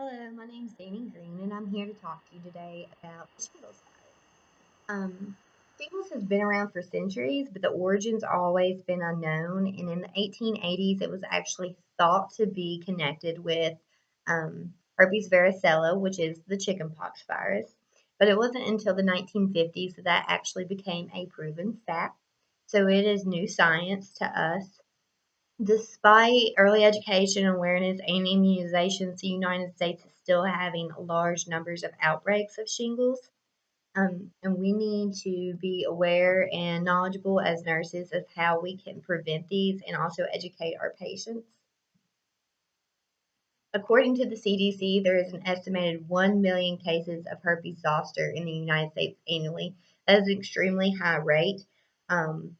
Hello, my name's Danny Green, and I'm here to talk to you today about the shingles virus. Shingles has been around for centuries, but the origin's always been unknown. And in the 1880s, it was actually thought to be connected with herpes varicella, which is the chickenpox virus. But it wasn't until the 1950s that that actually became a proven fact. So it is new science to us. Despite early education, awareness, and immunizations, the United States is still having large numbers of outbreaks of shingles. And we need to be aware and knowledgeable as nurses of how we can prevent these and also educate our patients. According to the CDC, there is an estimated 1 million cases of herpes zoster in the United States annually. That is an extremely high rate. Um,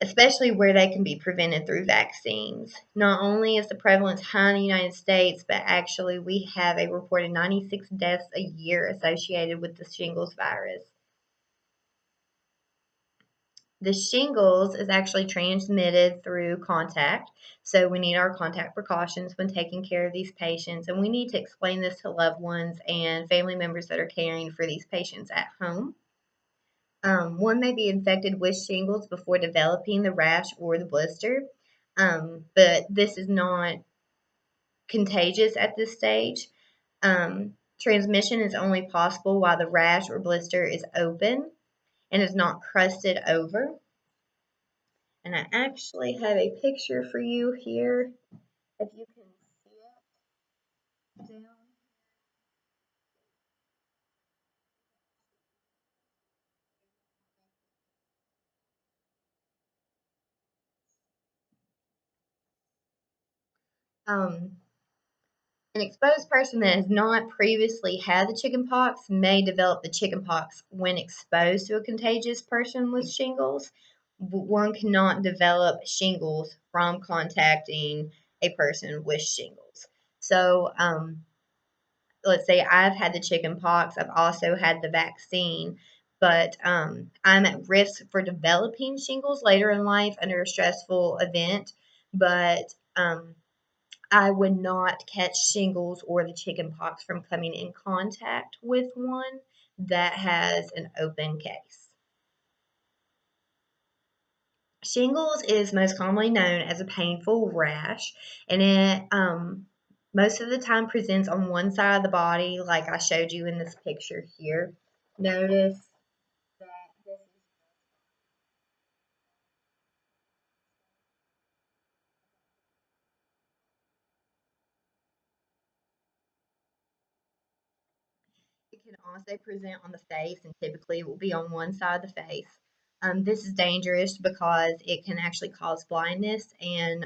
Especially where they can be prevented through vaccines. Not only is the prevalence high in the United States, but actually we have a reported 96 deaths a year associated with the shingles virus. The shingles is actually transmitted through contact, so we need our contact precautions when taking care of these patients, and we need to explain this to loved ones and family members that are caring for these patients at home. One may be infected with shingles before developing the rash or the blister, but this is not contagious at this stage. Transmission is only possible while the rash or blister is open and is not crusted over. And I actually have a picture for you here, if you can see it down. Um, An exposed person that has not previously had the chickenpox may develop the chickenpox when exposed to a contagious person with shingles. One cannot develop shingles from contacting a person with shingles. So, let's say I've had the chickenpox, I've also had the vaccine, but I'm at risk for developing shingles later in life under a stressful event. But I would not catch shingles or the chickenpox from coming in contact with one that has an open case. Shingles is most commonly known as a painful rash, and it most of the time presents on one side of the body, like I showed you in this picture here. Notice that this is It can also present on the face, and typically it will be on one side of the face. This is dangerous because it can actually cause blindness and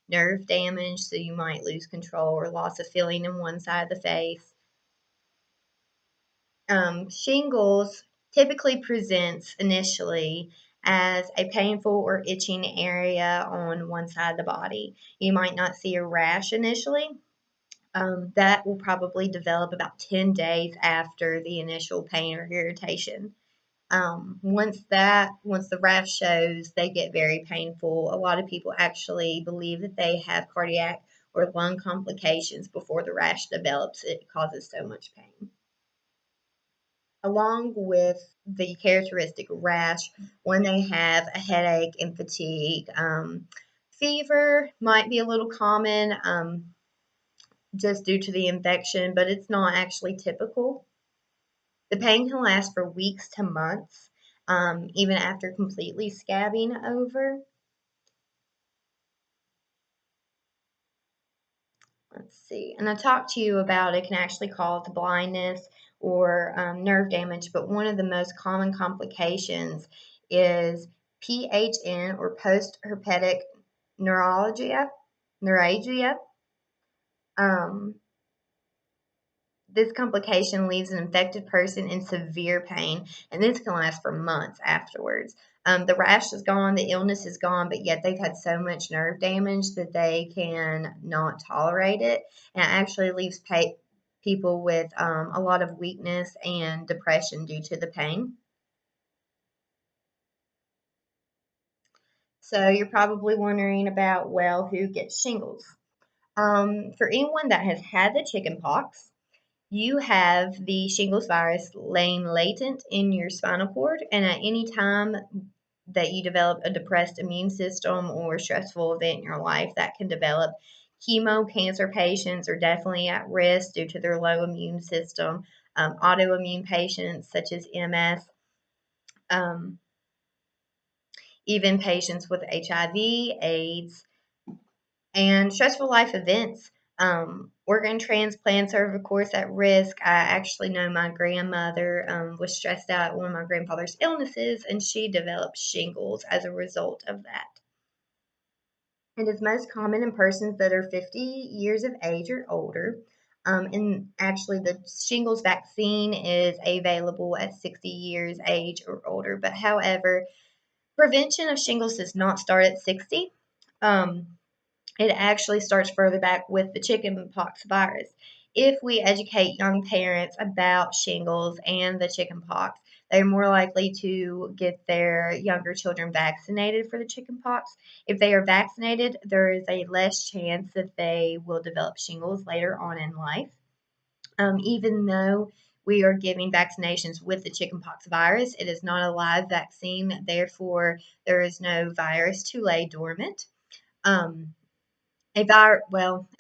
nerve damage, so you might lose control or loss of feeling in one side of the face. Shingles typically presents initially as a painful or itching area on one side of the body. You might not see a rash initially, that will probably develop about 10 days after the initial pain or irritation. Once the rash shows, they get very painful. A lot of people actually believe that they have cardiac or lung complications before the rash develops. It causes so much pain. Along with the characteristic rash, when they have a headache and fatigue, fever might be a little common. Just due to the infection, but it's not actually typical. The pain can last for weeks to months, even after completely scabbing over. Let's see. And I talked to you about it can actually cause blindness or nerve damage, but one of the most common complications is PHN or post herpetic neuralgia. Neuralgia. Um, This complication leaves an infected person in severe pain, and this can last for months afterwards. The rash is gone, the illness is gone, but yet they've had so much nerve damage that they can not tolerate it, and it actually leaves people with a lot of weakness and depression due to the pain. So you're probably wondering about, well, who gets shingles? For anyone that has had the chicken pox, you have the shingles virus laying latent in your spinal cord, and at any time that you develop a depressed immune system or stressful event in your life, that can develop. Chemo cancer patients are definitely at risk due to their low immune system. Autoimmune patients such as MS, um, even patients with HIV, AIDS, and stressful life events. Organ transplants are, of course, at risk. I actually know my grandmother was stressed out at one of my grandfather's illnesses, and she developed shingles as a result of that. It is most common in persons that are 50 years of age or older. And actually, the shingles vaccine is available at 60 years age or older. But however, prevention of shingles does not start at 60. Um, it actually starts further back with the chickenpox virus. If we educate young parents about shingles and the chickenpox, they're more likely to get their younger children vaccinated for the chickenpox. If they are vaccinated, there is a less chance that they will develop shingles later on in life. Even though we are giving vaccinations with the chickenpox virus, it is not a live vaccine, therefore, there is no virus to lay dormant. Um, a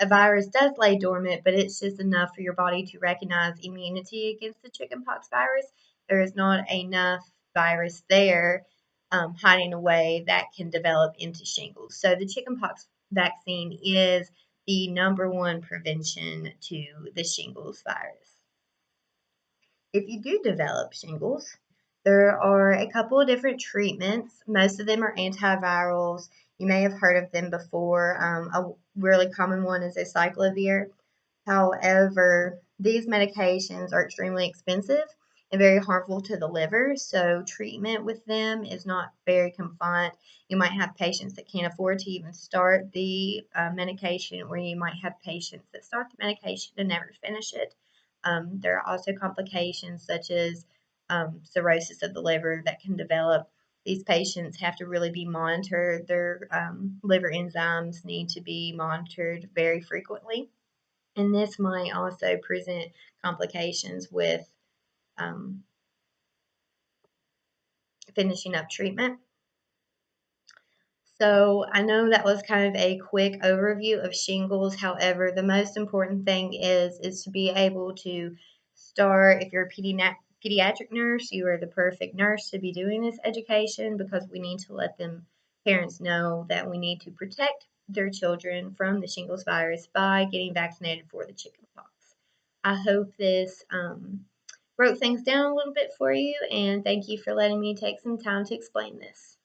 virus does lay dormant, but it's just enough for your body to recognize immunity against the chickenpox virus. There is not enough virus there hiding away that can develop into shingles. So the chickenpox vaccine is the number one prevention to the shingles virus. If you do develop shingles, there are a couple of different treatments. Most of them are antivirals. You may have heard of them before. A really common one is acyclovir. However, these medications are extremely expensive and very harmful to the liver, so treatment with them is not very compliant. You might have patients that can't afford to even start the medication, or you might have patients that start the medication and never finish it. There are also complications such as cirrhosis of the liver that can develop. These patients have to really be monitored. Their liver enzymes need to be monitored very frequently. And this might also present complications with um, finishing up treatment. So I know that was kind of a quick overview of shingles. However, the most important thing is to be able to start. If you're a pediatric nurse, you are the perfect nurse to be doing this education, because we need to let them parents know that we need to protect their children from the shingles virus by getting vaccinated for the chickenpox. I hope this broke things down a little bit for you, and thank you for letting me take some time to explain this.